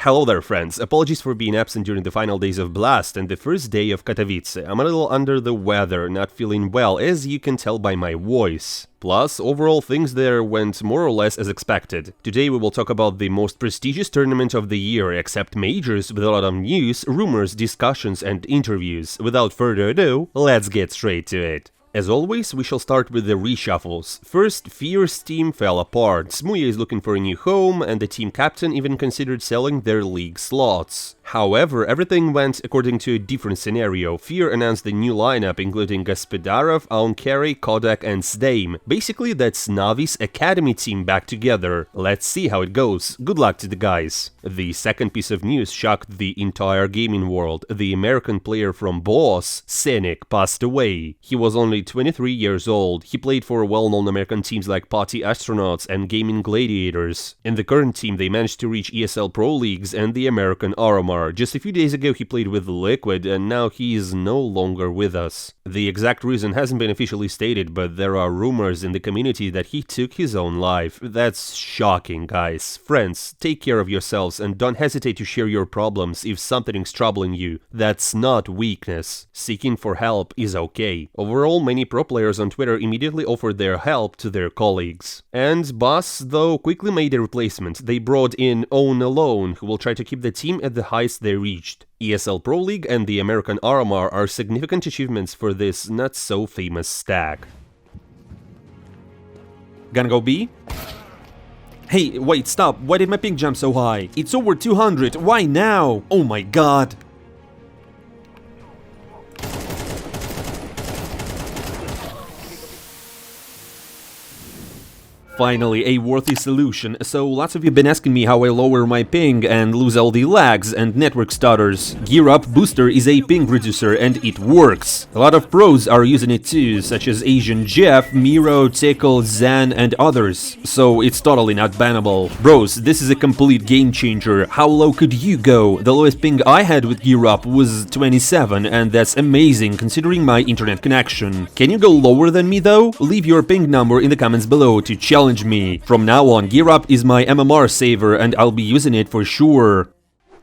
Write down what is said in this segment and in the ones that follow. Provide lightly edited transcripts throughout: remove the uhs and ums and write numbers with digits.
Hello there friends, apologies for being absent during the final days of Blast and the first day of Katowice. I'm a little under the weather, not feeling well, as you can tell by my voice. Plus, overall things there went more or less as expected. Today we will talk about the most prestigious tournament of the year, except majors, with a lot of news, rumors, discussions and interviews. Without further ado, let's get straight to it. As always, we shall start with the reshuffles. First, Fierce team fell apart. Smooya is looking for a new home, and the team captain even considered selling their league slots. However, everything went according to a different scenario. Fear announced the new lineup, including Gaspidarov, Aunkari, Kodak and Sdame. Basically, that's Navi's academy team back together. Let's see how it goes. Good luck to the guys. The second piece of news shocked the entire gaming world. The American player from Boss, Scenic, passed away. He was only 23 years old. He played for well-known American teams like Party Astronauts and Gaming Gladiators. In the current team, they managed to reach ESL Pro Leagues and the American RMR. Just a few days ago he played with Liquid and now he is no longer with us. The exact reason hasn't been officially stated, but there are rumors in the community that he took his own life. That's shocking, guys. Friends, take care of yourselves and don't hesitate to share your problems if something's troubling you. That's not weakness. Seeking for help is okay. Overall, many pro players on Twitter immediately offered their help to their colleagues. And Boss, though, quickly made a replacement. They brought in Own Alone, who will try to keep the team at the highest they reached. ESL Pro League and the American RMR are significant achievements for this not-so-famous stack. Gonna go B? Hey, wait, stop. Why did my ping jump so high? It's over 200. Why now? Oh my god. Finally, a worthy solution. So lots of you have been asking me how I lower my ping and lose all the lags and network stutters. Gear Up Booster is a ping reducer and it works. A lot of pros are using it too, such as Asian Jeff, Miro, Tickle, Zan and others. So it's totally not bannable. Bros, this is a complete game changer. How low could you go? The lowest ping I had with Gear Up was 27 and that's amazing considering my internet connection. Can you go lower than me though? Leave your ping number in the comments below to challenge me. From now on, Gear Up is my MMR saver and I'll be using it for sure.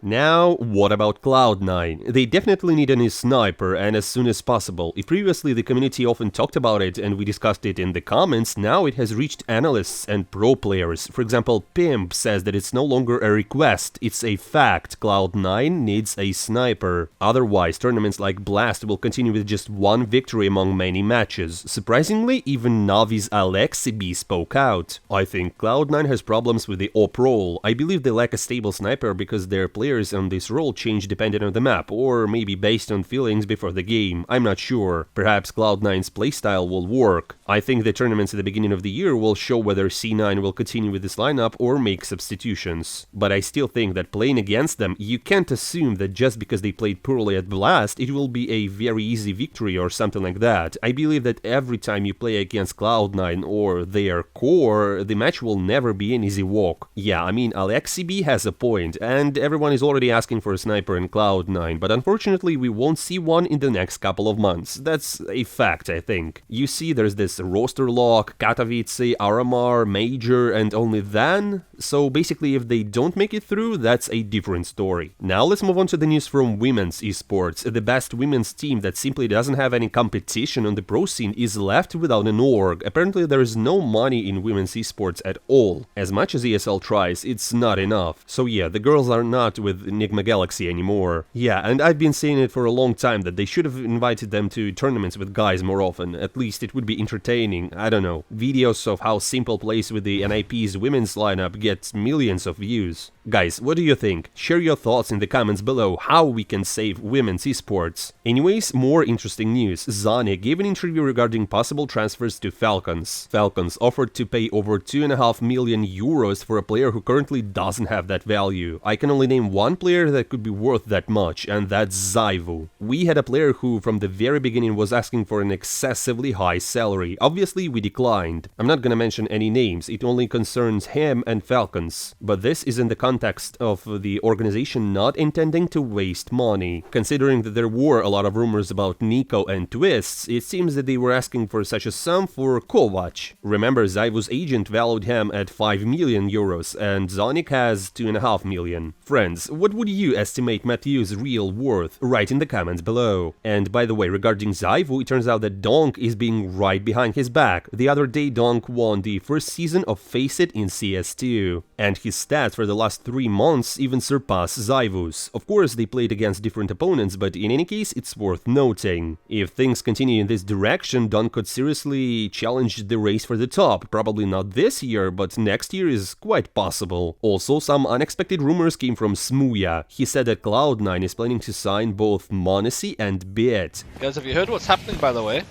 Now, what about Cloud9? They definitely need a new sniper, and as soon as possible. If previously the community often talked about it and we discussed it in the comments, now it has reached analysts and pro players. For example, Pimp says that it's no longer a request, it's a fact. Cloud9 needs a sniper. Otherwise, tournaments like Blast will continue with just one victory among many matches. Surprisingly, even Navi's Alexi spoke out. I think Cloud9 has problems with the op role. I believe they lack a stable sniper because their players on this role change depending on the map, or maybe based on feelings before the game, I'm not sure. Perhaps Cloud9's playstyle will work. I think the tournaments at the beginning of the year will show whether C9 will continue with this lineup or make substitutions. But I still think that playing against them, you can't assume that just because they played poorly at Blast, it will be a very easy victory or something like that. I believe that every time you play against Cloud9 or their core, the match will never be an easy walk. Yeah, I mean, Alexi has a point, and everyone is already asking for a sniper in Cloud9, but unfortunately we won't see one in the next couple of months. That's a fact, I think. You see, there's this roster lock, Katowice, RMR, Major, and only then? So basically, if they don't make it through, that's a different story. Now let's move on to the news from women's esports. The best women's team that simply doesn't have any competition on the pro scene is left without an org. Apparently there is no money in women's esports at all. As much as ESL tries, it's not enough. So yeah, the girls are not with Enigma Galaxy anymore. Yeah, and I've been saying it for a long time that they should have invited them to tournaments with guys more often. At least it would be entertaining. I don't know. Videos of how Simple plays with the NIP's women's lineup gets millions of views. Guys, what do you think? Share your thoughts in the comments below how we can save women's esports. Anyways, more interesting news. Zane gave an interview regarding possible transfers to Falcons. Falcons offered to pay over 2.5 million euros for a player who currently doesn't have that value. I can only name one player that could be worth that much, and that's Zaivu. We had a player who from the very beginning was asking for an excessively high salary. Obviously we declined. I'm not gonna mention any names, it only concerns him and Falcons. But this is in the context context of the organization not intending to waste money. Considering that there were a lot of rumors about Nico and Twists, it seems that they were asking for such a sum for Kovac. Remember, Zyvu's agent valued him at 5 million euros and Zonic has 2.5 million. Friends, what would you estimate Matthew's real worth? Write in the comments below. And by the way, regarding Zyvu, it turns out that Donk is being right behind his back. The other day Donk won the first season of Face It in CS2, and his stats for the last 3 months even surpass Zyvu's. Of course, they played against different opponents, but in any case, it's worth noting. If things continue in this direction, Donk could seriously challenge the race for the top. Probably not this year, but next year is quite possible. Also, some unexpected rumors came from Smuya. He said that Cloud9 is planning to sign both Monesy and Bit. Guys, have you heard what's happening, by the way,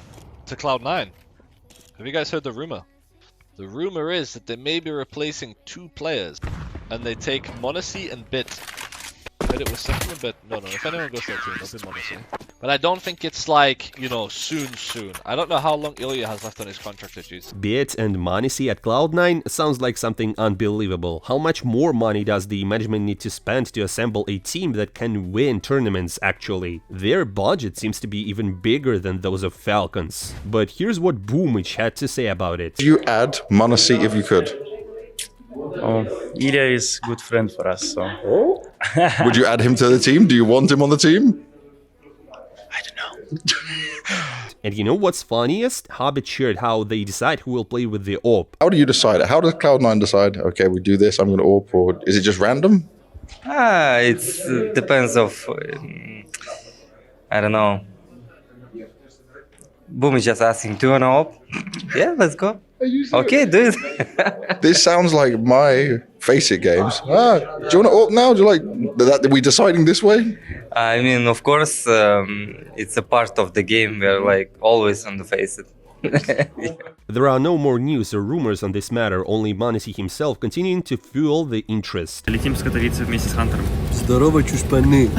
to Cloud9? Have you guys heard the rumor? The rumor is that they may be replacing 2 players, and they take Monesy and Bit. Heard it was something a bit. No, if anyone goes to that team, it'll be Monesy. But I don't think it's like, you know, soon. I don't know how long Ilya has left on his contract issues. Bit and Monesy at Cloud9 sounds like something unbelievable. How much more money does the management need to spend to assemble a team that can win tournaments actually? Their budget seems to be even bigger than those of Falcons. But here's what Boomich had to say about it. You add Monesy if you could. Oh, Ilya is a good friend for us, so... Oh? Would you add him to the team? Do you want him on the team? I don't know. And you know what's funniest? Hobbit shared how they decide who will play with the AWP. How do you decide? How does Cloud9 decide, okay, we do this, I'm going to AWP, or is it just random? It depends of... I don't know. Boom is just asking, do you want to AWP? Yeah, let's go. Okay, do it. This sounds like my Face It games. Do you want to AWP now? Do you like that? Are we deciding this way? I mean, of course, it's a part of the game. We're like always on the Face It. Yeah. There are no more news or rumors on this matter, only Monesy himself continuing to fuel the interest. Летим с Катовицы вместе с Хантером. Здорово, чушпаны!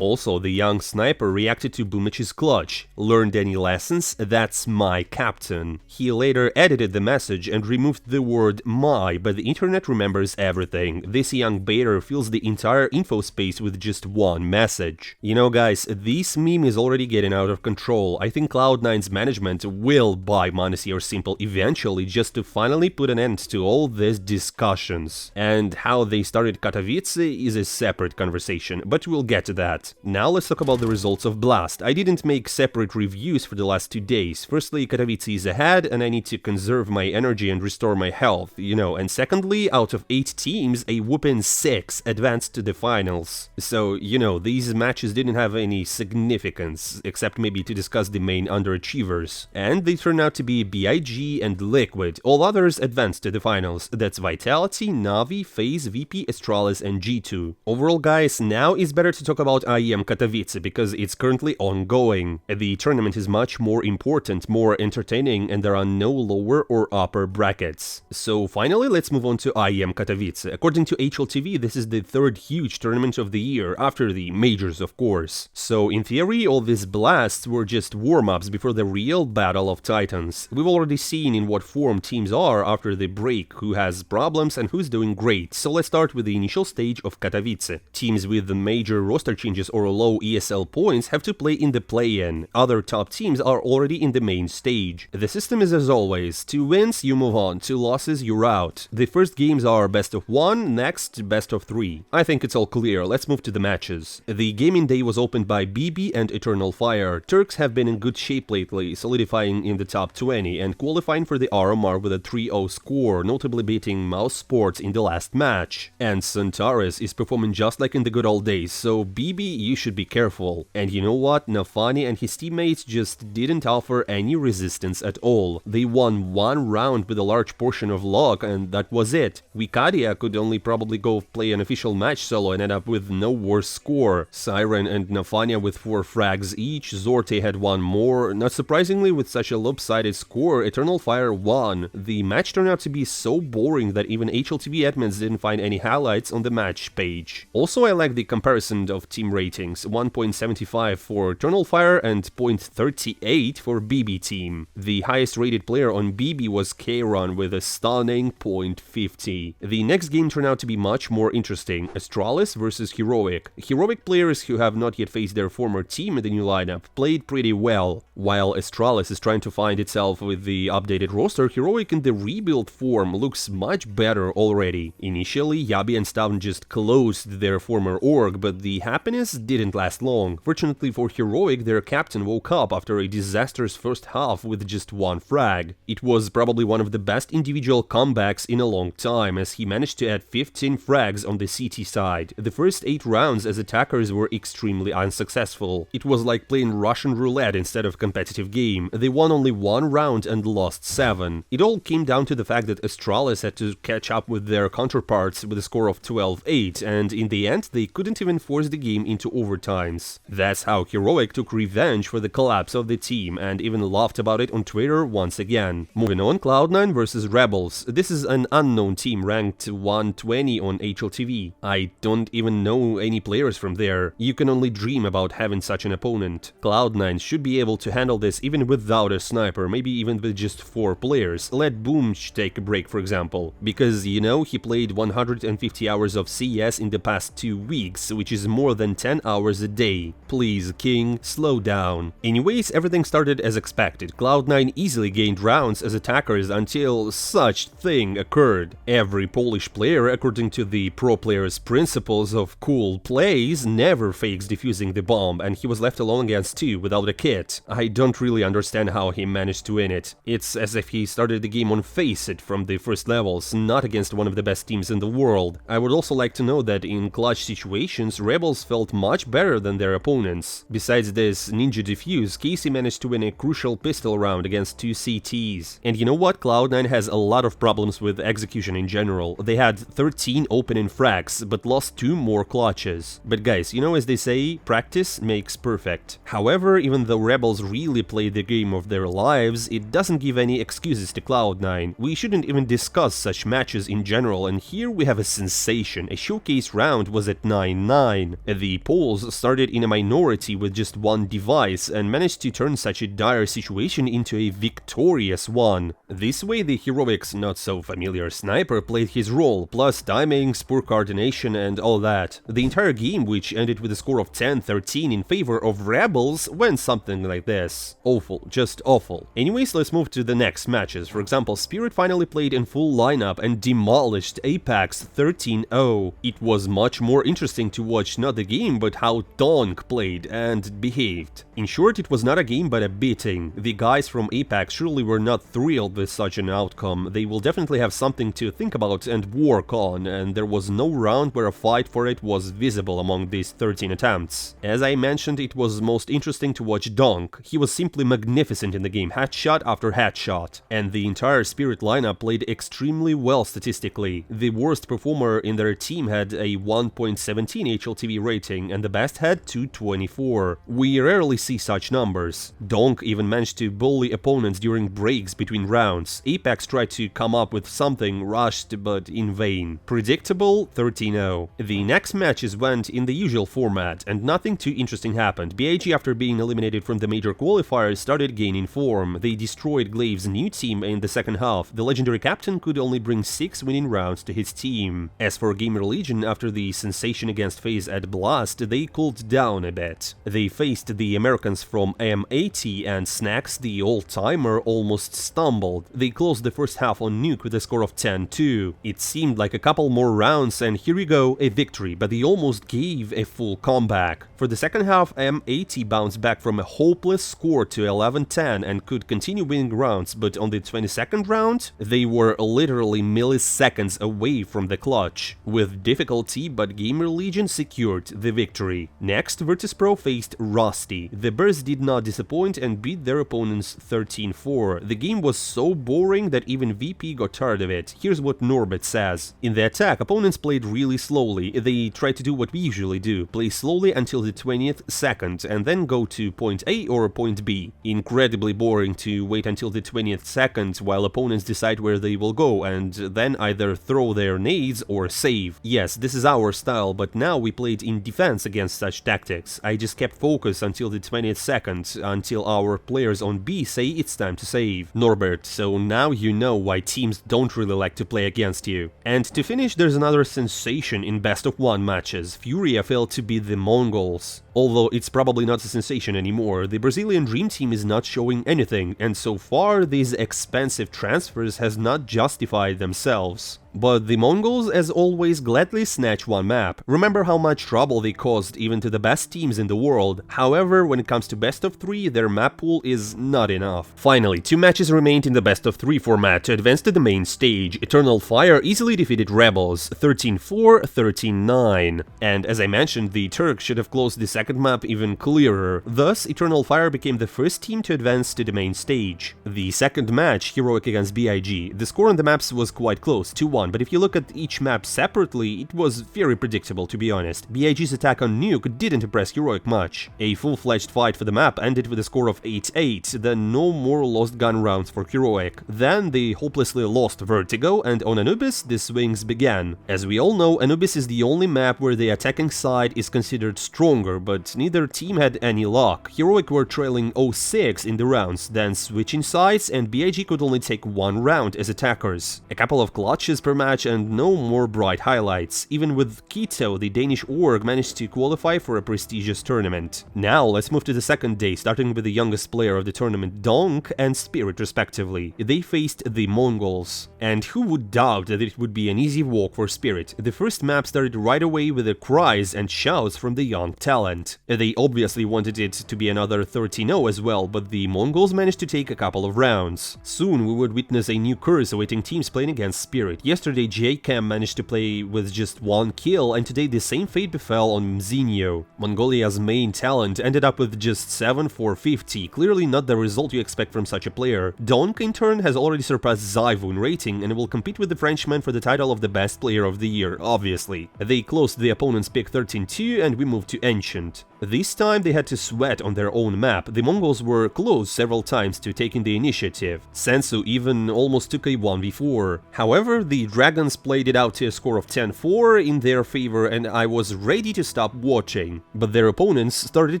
Also, the young sniper reacted to Boomich's clutch. Learned any lessons? That's my captain. He later edited the message and removed the word my, but the internet remembers everything. This young baiter fills the entire info space with just one message. You know guys, this meme is already getting out of control. I think Cloud9's management will buy Monesy or Simple eventually just to finally put an end to all these discussions. And how they started Katowice is a separate conversation, but we'll get to that. Now let's talk about the results of Blast. I didn't make separate reviews for the last 2 days. Firstly, Katowice is ahead and I need to conserve my energy and restore my health, you know, and secondly, out of 8 teams, a whooping 6 advanced to the finals. So, you know, these matches didn't have any significance, except maybe to discuss the main underachievers. And they turned out to be BIG and Liquid. All others advanced to the finals. That's Vitality, Navi, FaZe, VP, Astralis and G2. Overall guys, now is better to talk about IEM Katowice because it's currently ongoing. The tournament is much more important, more entertaining, and there are no lower or upper brackets. So finally, let's move on to IEM Katowice. According to HLTV, this is the 3rd huge tournament of the year, after the majors of course. So in theory, all these blasts were just warm-ups before the real Battle of Titans. We've already seen in what form teams are after the break, who has problems and who's doing great. So let's start with the initial stage of Katowice. Teams with the major roster changes or low ESL points have to play in the play-in. Other top teams are already in the main stage. The system is as always, 2 wins you move on, 2 losses you're out. The first games are best of 1, next best of 3. I think it's all clear, let's move to the matches. The gaming day was opened by BB and Eternal Fire. Turks have been in good shape lately, solidifying in the top 20 and qualifying for the RMR with a 3-0 score, notably beating Mouse Sports in the last match. And Centaurus is performing just like in the good old days, so BB, you should be careful. And you know what? Nafani and his teammates just didn't offer any resistance at all. They won 1 round with a large portion of luck and that was it. Wikadia could only probably go play an official match solo and end up with no worse score. Siren and Nafania with 4 frags each, Zorte had 1 more. Not surprisingly, with such a lopsided score, Eternal Fire won. The match turned out to be so boring that even HLTV admins didn't find any highlights on the match page. Also, I like the comparison of Team ratings, 1.75 for Eternal Fire and 0.38 for BB Team. The highest rated player on BB was Kayron with a stunning 0.50. The next game turned out to be much more interesting, Astralis versus Heroic. Heroic players who have not yet faced their former team in the new lineup played pretty well. While Astralis is trying to find itself with the updated roster, Heroic in the rebuild form looks much better already. Initially, Yabi and Stavn just closed their former org, but the happiness didn't last long. Fortunately for Heroic, their captain woke up after a disastrous first half with just one frag. It was probably one of the best individual comebacks in a long time, as he managed to add 15 frags on the CT side. The first 8 rounds as attackers were extremely unsuccessful. It was like playing Russian roulette instead of competitive game. They won only 1 round and lost 7. It all came down to the fact that Astralis had to catch up with their counterparts with a score of 12-8, and in the end they couldn't even force the game into overtimes. That's how Heroic took revenge for the collapse of the team, and even laughed about it on Twitter once again. Moving on, Cloud9 versus Rebels. This is an unknown team ranked 120 on HLTV. I don't even know any players from there. You can only dream about having such an opponent. Cloud9 should be able to handle this even without a sniper, maybe even with just 4 players. Let Boombl4 take a break, for example, because, you know, he played 150 hours of CS in the past 2 weeks, which is more than 10 hours a day. Please, King, slow down. Anyways, everything started as expected. Cloud9 easily gained rounds as attackers until such thing occurred. Every Polish player, according to the pro player's principles of cool plays, never fakes defusing the bomb, and he was left alone against 2 without a kit. I don't really understand how he managed to win it. It's as if he started the game on Faceit from the first levels, not against one of the best teams in the world. I would also like to know that in clutch situations, Rebels felt much better than their opponents. Besides this ninja defuse, Casey managed to win a crucial pistol round against 2 CTs. And you know what? Cloud9 has a lot of problems with execution in general. They had 13 opening frags, but lost 2 more clutches. But guys, you know, as they say, practice makes perfect. However, even though Rebels really played the game of their lives, it doesn't give any excuses to Cloud9. We shouldn't even discuss such matches in general, and here we have a sensation. A showcase round was at 9-9. The Poles started in a minority with just 1 device and managed to turn such a dire situation into a victorious one. This way, the Heroic's not-so-familiar sniper played his role, plus timings, poor coordination and all that. The entire game, which ended with a score of 10-13 in favor of Rebels, went something like this. Awful, just awful. Anyways, let's move to the next matches. For example, Spirit finally played in full lineup and demolished Apex 13-0. It was much more interesting to watch not the game, but how Donk played and behaved. In short, it was not a game but a beating. The guys from Apex surely were not thrilled with such an outcome. They will definitely have something to think about and work on, and there was no round where a fight for it was visible among these 13 attempts. As I mentioned, it was most interesting to watch Donk. He was simply magnificent in the game, headshot after headshot. And the entire Spirit lineup played extremely well statistically. The worst performer in their team had a 1.17 HLTV rating, and the best had 224. We rarely see such numbers. Donk even managed to bully opponents during breaks between rounds. Apex tried to come up with something, rushed but in vain. Predictable 13-0. The next matches went in the usual format, and nothing too interesting happened. BIG, after being eliminated from the major qualifiers, started gaining form. They destroyed Glaive's new team in the second half. The legendary captain could only bring 6 winning rounds to his team. As for Gamer Legion, after the sensation against FaZe at Blast, they cooled down a bit. They faced the Americans from M0NESY, and Snacks, the old-timer, almost stumbled. They closed the first half on Nuke with a score of 10-2. It seemed like a couple more rounds and here we go, a victory, but they almost gave a full comeback. For the second half, M0NESY bounced back from a hopeless score to 11-10 and could continue winning rounds, but on the 22nd round, they were literally milliseconds away from the clutch. With difficulty, but Gamer Legion secured the victory. Next, Virtus.pro faced Rusty. The Bears did not disappoint and beat their opponents 13-4. The game was so boring that even VP got tired of it. Here's what Norbert says. In the attack, opponents played really slowly. They tried to do what we usually do, play slowly until the 20th second and then go to point A or point B. Incredibly boring to wait until the 20th second while opponents decide where they will go and then either throw their nades or save. Yes, this is our style, but now we played in defense defense against such tactics. I just kept focus until the 20th second, until our players on B say it's time to save. Norbert, so now you know why teams don't really like to play against you. And to finish, there's another sensation in best-of-1 matches. Furia failed to beat the Mongols. Although it's probably not a sensation anymore, the Brazilian Dream Team is not showing anything, and so far these expensive transfers has not justified themselves. But the Mongols, as always, gladly snatch one map. Remember how much trouble they caused even to the best teams in the world. However, when it comes to best of 3, their map pool is not enough. Finally, 2 matches remained in the best of 3 format to advance to the main stage. Eternal Fire easily defeated Rebels, 13-4, 13-9. And as I mentioned, the Turks should have closed the second map even clearer. Thus, Eternal Fire became the first team to advance to the main stage. The second match, Heroic against BIG, the score on the maps was quite close, 2-1. But if you look at each map separately, it was very predictable, to be honest. BIG's attack on Nuke didn't impress Heroic much. A full-fledged fight for the map ended with a score of 8-8, then no more lost gun rounds for Heroic. Then they hopelessly lost Vertigo, and on Anubis, the swings began. As we all know, Anubis is the only map where the attacking side is considered stronger, but neither team had any luck. Heroic were trailing 0-6 in the rounds, then switching sides, and BIG could only take 1 round as attackers. A couple of clutches per match and no more bright highlights. Even with Quito, the Danish org managed to qualify for a prestigious tournament. Now let's move to the second day, starting with the youngest player of the tournament, Donk and Spirit respectively. They faced the Mongols. And who would doubt that it would be an easy walk for Spirit? The first map started right away with the cries and shouts from the young talent. They obviously wanted it to be another 13-0 as well, but the Mongols managed to take a couple of rounds. Soon we would witness a new curse awaiting teams playing against Spirit. Yesterday J-Cam managed to play with just 1 kill, and today the same fate befell on M0NESY. Mongolia's main talent ended up with just 7-4-50, clearly not the result you expect from such a player. Donk in turn has already surpassed Zaivu in rating and will compete with the Frenchman for the title of the best player of the year, obviously. They closed the opponent's pick 13-2 and we moved to Ancient. This time they had to sweat on their own map. The Mongols were close several times to taking the initiative. Sensu even almost took a 1v4. However, the Dragons played it out to a score of 10-4 in their favor, and I was ready to stop watching. But their opponents started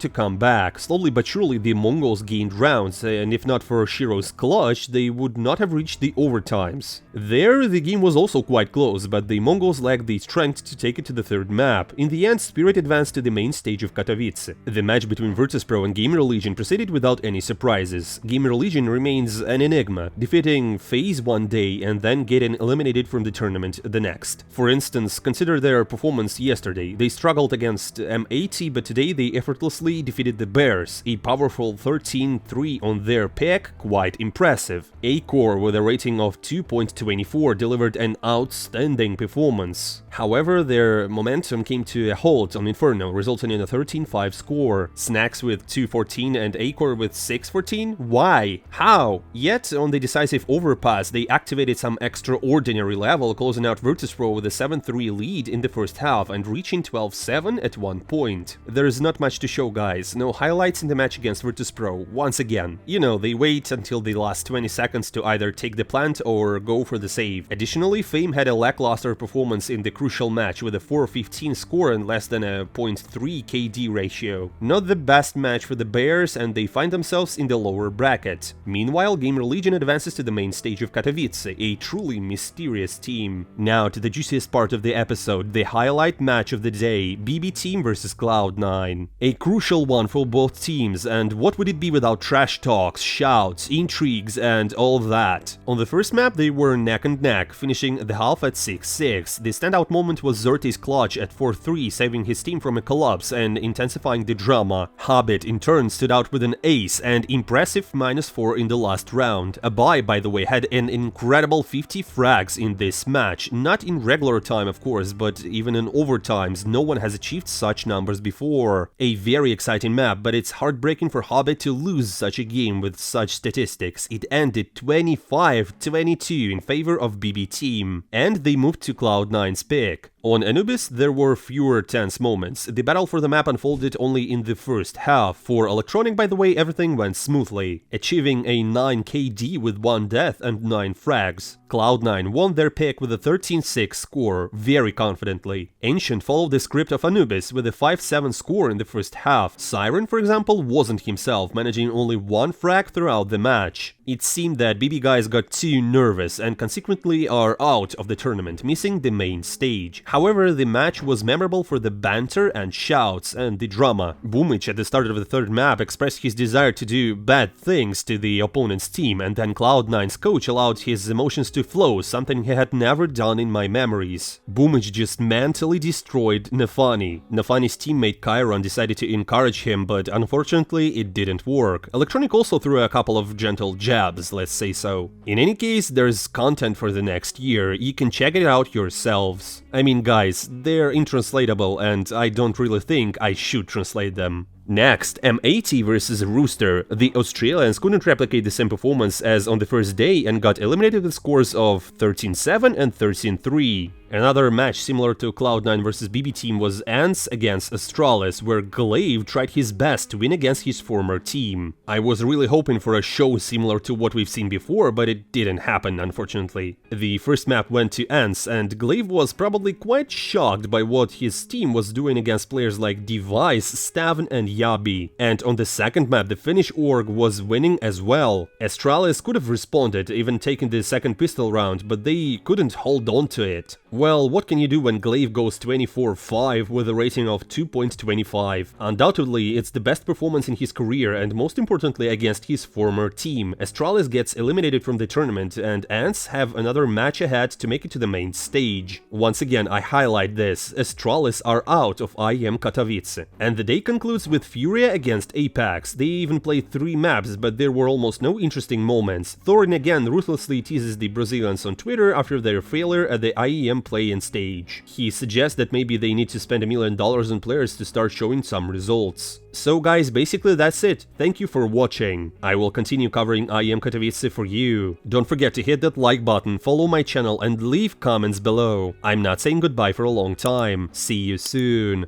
to come back. Slowly but surely the Mongols gained rounds, and if not for Shiro's clutch, they would not have reached the overtimes. There, the game was also quite close, but the Mongols lacked the strength to take it to the third map. In the end, Spirit advanced to the main stage of Katowice. The match between Virtus.pro and Gamer Legion proceeded without any surprises. Gamer Legion remains an enigma, defeating FaZe one day and then getting eliminated from the tournament the next. For instance, consider their performance yesterday. They struggled against M80, but today they effortlessly defeated the Bears, a powerful 13-3 on their pick, quite impressive. A-Core, with a rating of 2.24, delivered an outstanding performance. However, their momentum came to a halt on Inferno, resulting in a 13-5 score. Snacks with 2-14 and A-Core with 6-14? Why? How? Yet, on the decisive overpass, they activated some extraordinary level, closing out Virtus.pro with a 7-3 lead in the first half and reaching 12-7 at one point. There's not much to show, guys. No highlights in the match against Virtus.pro, once again. You know, they wait until the last 20 seconds to either take the plant or go for the save. Additionally, Fame had a lackluster performance in the crucial match with a 4-15 score and less than a 0.3 KD ratio. Not the best match for the Bears, and they find themselves in the lower bracket. Meanwhile, Gamer Legion advances to the main stage of Katowice, a truly mysterious team. Now to the juiciest part of the episode, the highlight match of the day, BB Team versus Cloud9. A crucial one for both teams, and what would it be without trash talks, shouts, intrigues, and all that? On the first map, they were neck and neck, finishing the half at 6-6. The standout moment was Zerti's clutch at 4-3, saving his team from a collapse and intensifying the drama. Hobbit in turn stood out with an ace and impressive -4 in the last round. Abai, by the way, had an incredible 50 frags in this match, not in regular time of course, but even in overtimes. No one has achieved such numbers before. A very exciting map, but it's heartbreaking for Hobbit to lose such a game with such statistics. It ended 25-22 in favor of BB Team, and they moved to Cloud9's pick. On Anubis, there were fewer tense moments. The battle for the map unfolded only in the first half. For Electronic, by the way, everything went smoothly, achieving a 9 KD with 1 death and 9 frags. Cloud9 won their pick with a 13-6 score, very confidently. Ancient followed the script of Anubis with a 5-7 score in the first half. Siren, for example, wasn't himself, managing only 1 frag throughout the match. It seemed that BB guys got too nervous and consequently are out of the tournament, missing the main stage. However, the match was memorable for the banter and shouts and the drama. Boomich at the start of the third map expressed his desire to do bad things to the opponent's team, and then Cloud9's coach allowed his emotions to flow, something he had never done in my memories. Boomich just mentally destroyed Nefani. Nefani's teammate Chiron decided to encourage him, but unfortunately it didn't work. Electronic also threw a couple of gentle jabs, let's say so. In any case, there's content for the next year, you can check it out yourselves. I mean guys, they're intranslatable and I don't really think I should translate them. Next, M0NESY versus Rooster. The Australians couldn't replicate the same performance as on the first day and got eliminated with scores of 13-7 and 13-3. Another match similar to Cloud9 vs BB team was Ants against Astralis, where Glaive tried his best to win against his former team. I was really hoping for a show similar to what we've seen before, but it didn't happen, unfortunately. The first map went to Ants, and Glaive was probably quite shocked by what his team was doing against players like Device, Stavn and Yabi. And on the second map, the Finnish org was winning as well. Astralis could have responded, even taken the second pistol round, but they couldn't hold on to it. Well, what can you do when Glaive goes 24-5 with a rating of 2.25? Undoubtedly, it's the best performance in his career and most importantly against his former team. Astralis gets eliminated from the tournament and Ants have another match ahead to make it to the main stage. Once again, I highlight this, Astralis are out of IEM Katowice. And the day concludes with Furia against Apex. They even played 3 maps, but there were almost no interesting moments. Thorin again ruthlessly teases the Brazilians on Twitter after their failure at the IEM play-in stage. He suggests that maybe they need to spend $1 million on players to start showing some results. So guys, basically that's it. Thank you for watching. I will continue covering IEM Katowice for you. Don't forget to hit that like button, follow my channel and leave comments below. I'm not saying goodbye for a long time. See you soon.